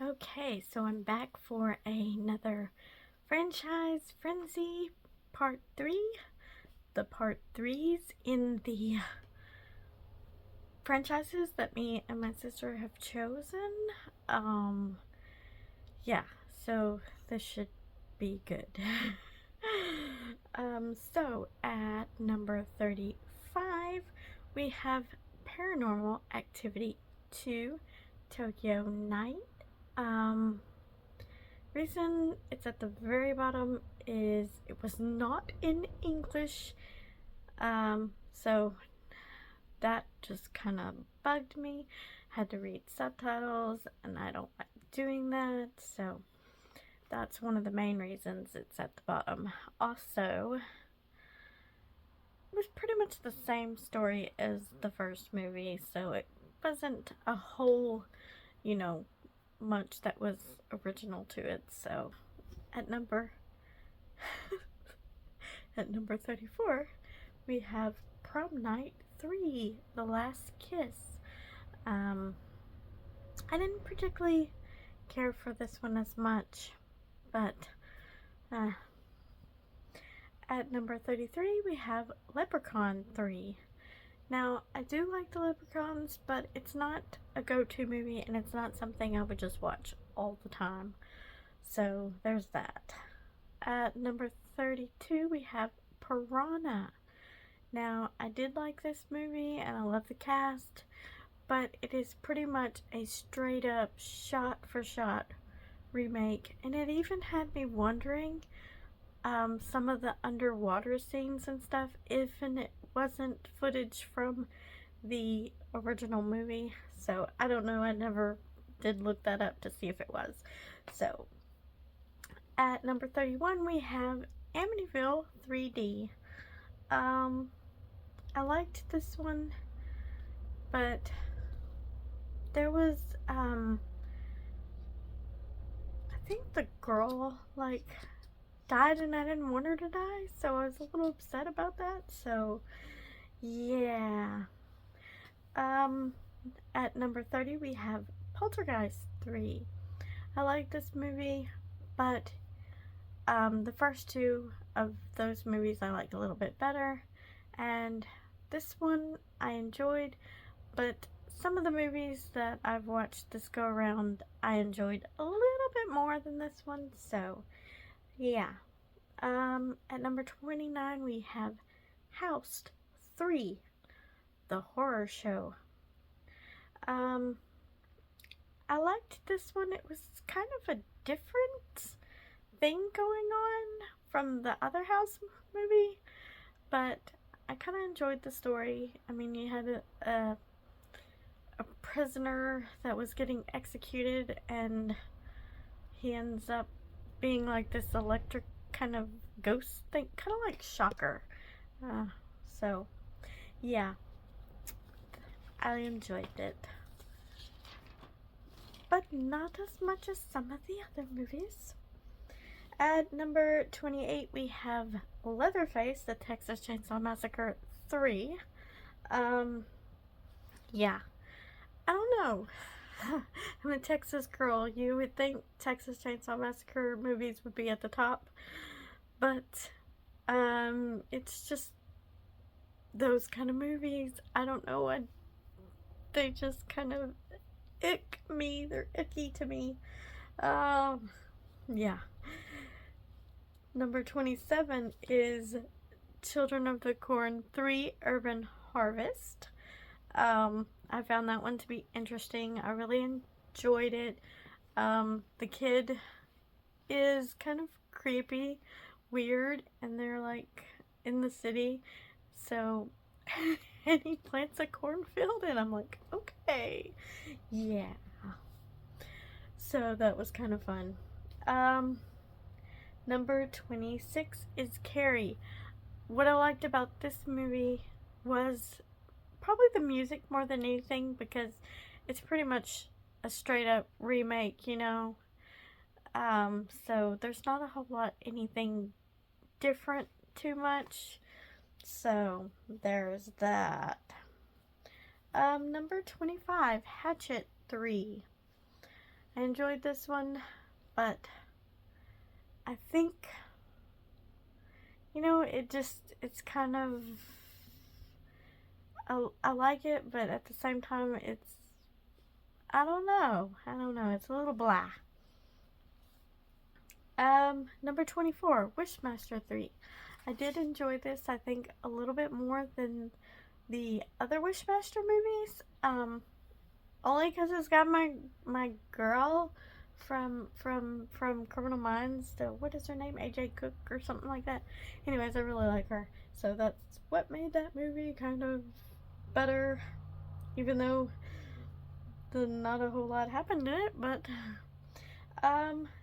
Okay, so I'm back for another franchise frenzy part 3. The part 3's in the franchises that me and my sister have chosen. Um, yeah, so this should be good. So at number 35, we have Paranormal Activity 2 Tokyo Night. Um, Reason it's at the very bottom is it was not in English, so that just kind of bugged me. Had to read subtitles, and I don't like doing that, so that's one of the main reasons it's at the bottom. Also, it was pretty much the same story as the first movie, so it wasn't a whole, much that was original to it. So at number at number 34, we have Prom Night 3, The Last Kiss. I didn't particularly care for this one as much, but at number 33, we have Leprechaun 3. Now, I do like the Leprechauns, but it's not a go-to movie, and it's not something I would just watch all the time. So, there's that. At number 32, we have Piranha. Now, I did like this movie, and I love the cast, but it is pretty much a straight-up, shot-for-shot remake, and it even had me wondering some of the underwater scenes and stuff, if it wasn't footage from the original movie. So I don't know, I never did look that up to see if it was. So at number 31, we have Amityville 3D. I liked this one, but there was I think the girl died, and I didn't want her to die, so I was a little upset about that. So yeah. At number 30, we have Poltergeist 3. I like this movie, but the first two of those movies I liked a little bit better, and this one I enjoyed, but some of the movies that I've watched this go around I enjoyed a little bit more than this one. So yeah. At number 29, we have House 3, The Horror Show. I liked this one. It was kind of a different thing going on from the other House movie, but I kind of enjoyed the story. I mean, you had a prisoner that was getting executed, and he ends up being like this electric kind of ghost thing, kind of like Shocker. So yeah, I enjoyed it, but not as much as some of the other movies. At number 28, we have Leatherface, The Texas Chainsaw Massacre 3. Yeah, I don't know. I'm a Texas girl. You would think Texas Chainsaw Massacre movies would be at the top, but it's just those kind of movies. I don't know. They just kind of ick me. They're icky to me. Yeah. Number 27 is Children of the Corn 3 Urban Harvest. I found that one to be interesting. I really enjoyed it. The kid is kind of creepy, weird, and they're like in the city. So, and he plants a cornfield, and I'm like, okay, yeah. So that was kind of fun. Number 26 is Carrie. What I liked about this movie was probably the music more than anything, because it's pretty much a straight up remake, so there's not a whole lot anything different too much. So there's that. Number 25, Hatchet 3. I enjoyed this one, but I think, you know, it's kind of, I like it, but at the same time, I don't know. It's a little blah. Number 24, Wishmaster 3. I did enjoy this, I think, a little bit more than the other Wishmaster movies. Only because it's got my girl from Criminal Minds. What is her name? AJ Cook or something like that. Anyways, I really like her. So that's what made that movie kind of better, even though not a whole lot happened in it. But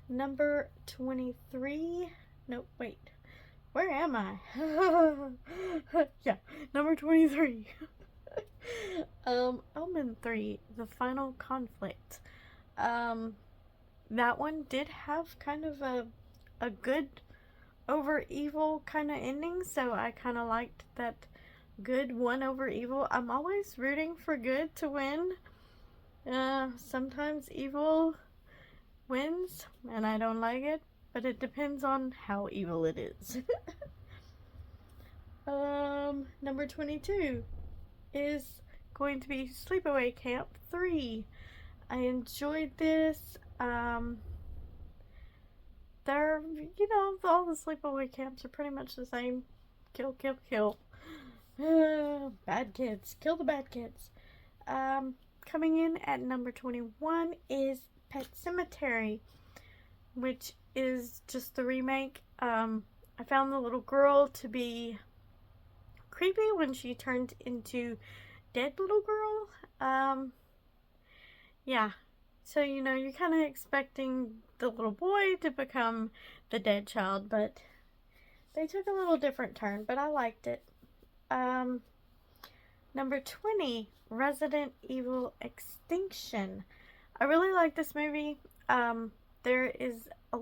number 23. Nope, wait. Where am I? Yeah, number 23. Omen 3, The Final Conflict. That one did have kind of a good over evil kind of ending, so I kind of liked that good won over evil. I'm always rooting for good to win. Sometimes evil wins, and I don't like it, but it depends on how evil it is. Number 22 is going to be Sleepaway Camp 3. I enjoyed this. They're, you know, all the sleepaway camps are pretty much the same. Kill, kill, kill. Bad kids. Kill the bad kids. Coming in at number 21 is Pet Sematary, which is just the remake. I found the little girl to be creepy when she turned into dead little girl. Yeah. So, you know, you're kind of expecting the little boy to become the dead child, but they took a little different turn, but I liked it. Number 20, Resident Evil Extinction. I really like this movie. There is a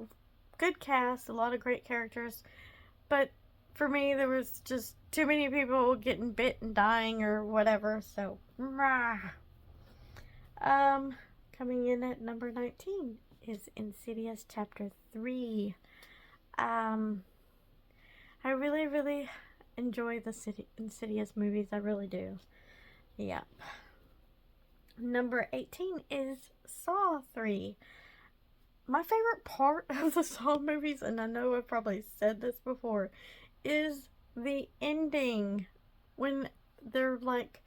good cast, a lot of great characters, but for me, there was just too many people getting bit and dying or whatever, so, coming in at number 19 is Insidious Chapter 3. I really, really enjoy the Insidious movies. I really do. Yep. Number 18 is Saw 3. My favorite part of the Saw movies, and I know I've probably said this before, is the ending. When they're like,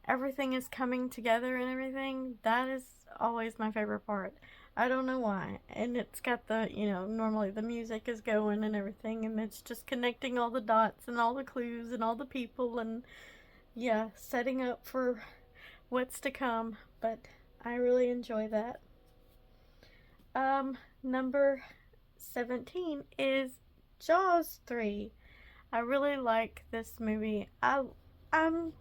everything is coming together and everything. That is always my favorite part. I don't know why. And it's got the, you know, normally the music is going and everything, and it's just connecting all the dots and all the clues and all the people, and yeah, setting up for what's to come. But I really enjoy that. Number 17 is Jaws 3. I really like this movie. I'm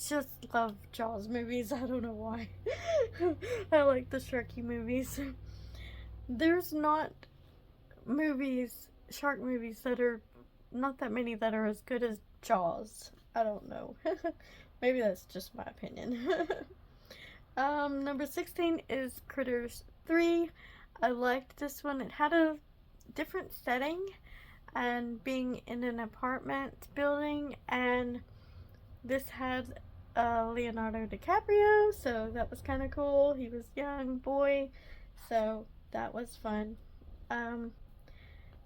just love Jaws movies. I don't know why. I like the Sharky movies. There's not shark movies that are, not that many that are as good as Jaws. I don't know. Maybe that's just my opinion. Number 16 is Critters 3. I liked this one. It had a different setting, and being in an apartment building, and this had Leonardo DiCaprio, so that was kind of cool. He was a young boy, so that was fun.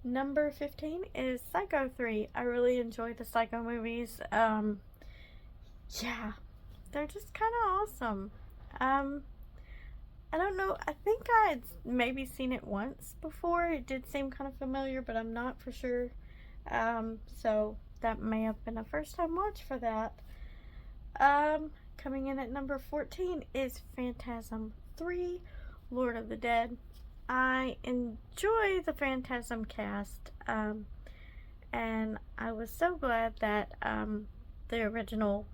Number 15 is Psycho 3. I really enjoy the Psycho movies. Yeah, they're just kind of awesome. I don't know, I think I had maybe seen it once before. It did seem kind of familiar, but I'm not for sure. So that may have been a first time watch for that. Coming in at number 14 is Phantasm 3, Lord of the Dead. I enjoy the Phantasm cast, and I was so glad that the original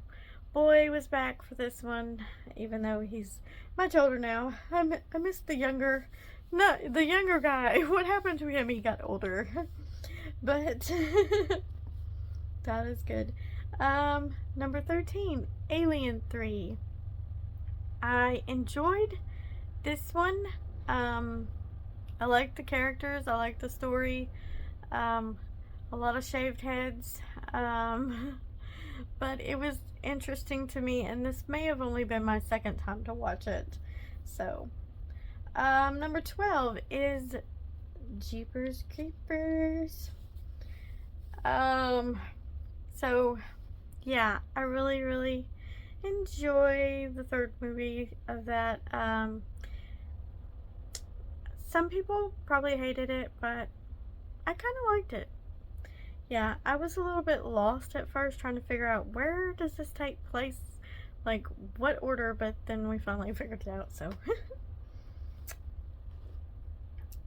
boy was back for this one, even though he's much older now. I miss the younger guy. What happened to him? He got older. But that is good. Number 13, Alien 3. I enjoyed this one. I like the characters. I like the story. Um, a lot of shaved heads. Um, but it was interesting to me, and this may have only been my second time to watch it. So, number 12 is Jeepers Creepers. Um, so yeah, I really, really enjoy the third movie of that. Some people probably hated it, but I kind of liked it. Yeah, I was a little bit lost at first trying to figure out where does this take place, like what order, but then we finally figured it out, so.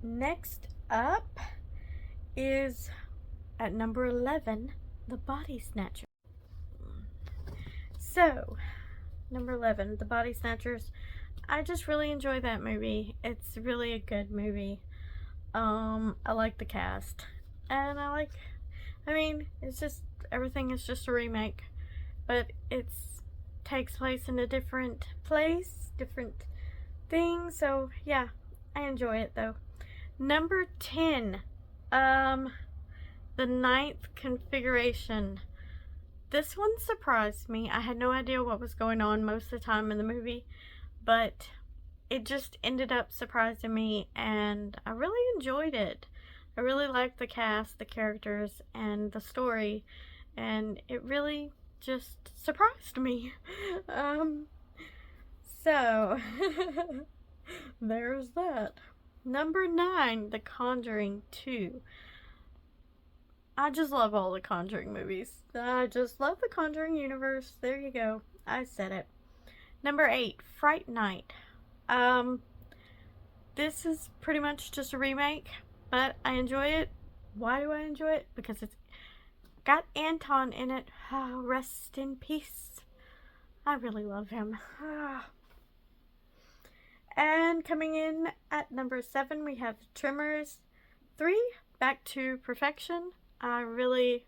Next up is at number 11, The Body Snatcher. So, number 11, The Body Snatchers. I just really enjoy that movie. It's really a good movie. I like the cast. And I mean, it's just, everything is just a remake. But it's takes place in a different place, different thing. So, yeah, I enjoy it though. Number 10, The Ninth Configuration. This one surprised me. I had no idea what was going on most of the time in the movie, but it just ended up surprising me, and I really enjoyed it. I really liked the cast, the characters, and the story, and it really just surprised me. So, there's that. Number 9, The Conjuring 2. I just love all the Conjuring movies. I just love the Conjuring universe. There you go. I said it. Number 8, Fright Night. This is pretty much just a remake, but I enjoy it. Why do I enjoy it? Because it's got Anton in it. Oh, rest in peace. I really love him. And coming in at number 7, we have Tremors 3, Back to Perfection. I really,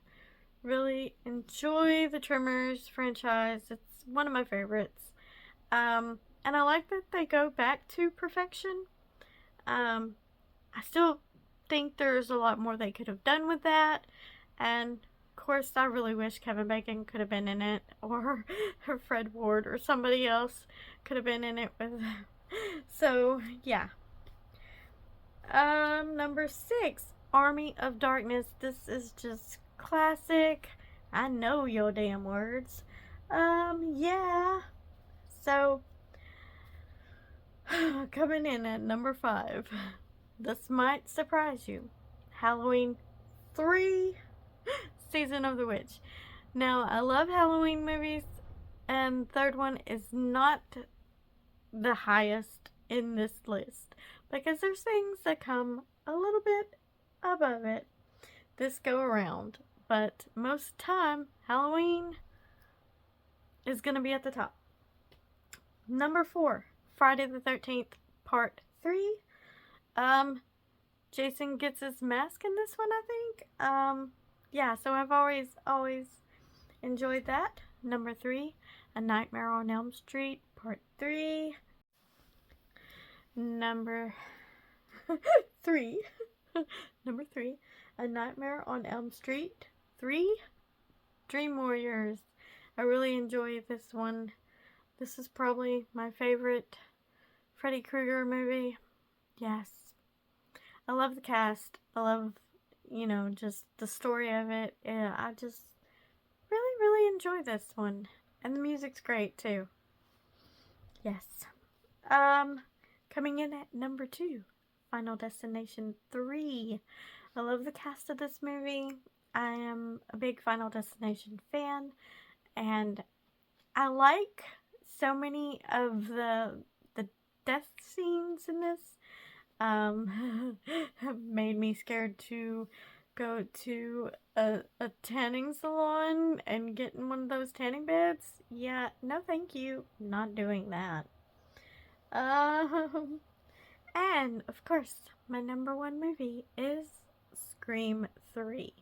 really enjoy the Tremors franchise. It's one of my favorites. And I like that they go back to perfection. I still think there's a lot more they could have done with that. And of course, I really wish Kevin Bacon could have been in it, or Fred Ward, or somebody else could have been in it with. So, yeah. Number 6, Army of Darkness. This is just classic. I know your damn words. Yeah. So, coming in at number 5. This might surprise you. Halloween 3, Season of the Witch. Now, I love Halloween movies, and third one is not the highest in this list because there's things that come a little bit above it this go around, but most time Halloween is gonna be at the top. Number 4, Friday the 13th Part 3. Jason gets his mask in this one, I think. Yeah, so I've always enjoyed that. Number 3, A Nightmare on Elm Street Part 3. Number 3, number 3, A Nightmare on Elm Street 3, Dream Warriors. I really enjoy this one. This is probably my favorite Freddy Krueger movie. Yes. I love the cast. I love, just the story of it. Yeah, I just really, really enjoy this one. And the music's great too. Yes. Coming in at number 2, Final Destination 3. I love the cast of this movie. I am a big Final Destination fan, and I like so many of the death scenes in this. Made me scared to go to a tanning salon and get in one of those tanning beds. Yeah, no thank you. Not doing that. And of course, my number 1 movie is Scream 3.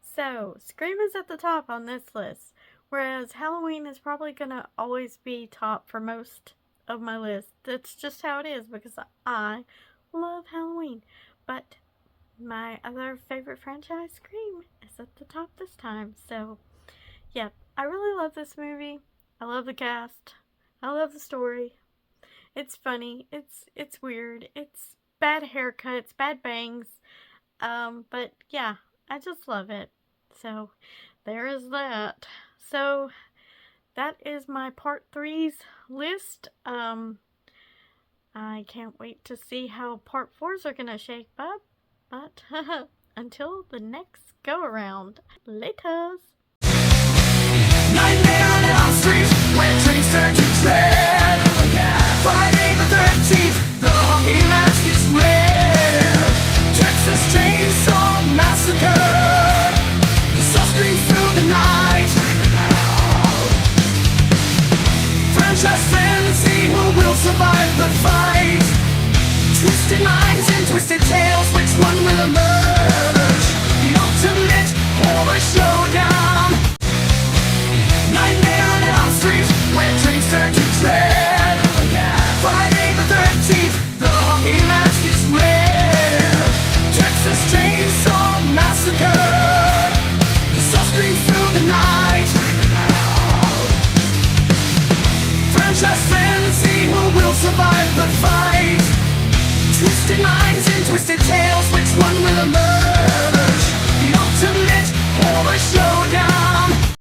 So, Scream is at the top on this list, whereas Halloween is probably gonna always be top for most of my list. That's just how it is because I love Halloween. But my other favorite franchise, Scream, is at the top this time. So, yeah, I really love this movie. I love the cast. I love the story. It's funny. It's weird. It's bad haircuts, bad bangs. But yeah, I just love it. So, there is that. So, that is my part 3's list. I can't wait to see how part 4's are gonna shape up. But until the next go around, laters. Nightmare on Elm Street, where dreams turn to dread. Friday the 13th, the hockey mask is red. Texas Chainsaw Massacre, so scream through the night. Franchise frenzy, who will survive the fight? Twisted minds and twisted tales, which one will emerge? The ultimate horror showdown. Nightmare on Elm Street, where dreams turn to dread. Friday the 13th, the hockey mask is red. Texas Chainsaw Massacre, so scream through the night. Franchise frenzy, who will survive the fight? Twisted minds and twisted tales, which one will emerge? The ultimate horror show.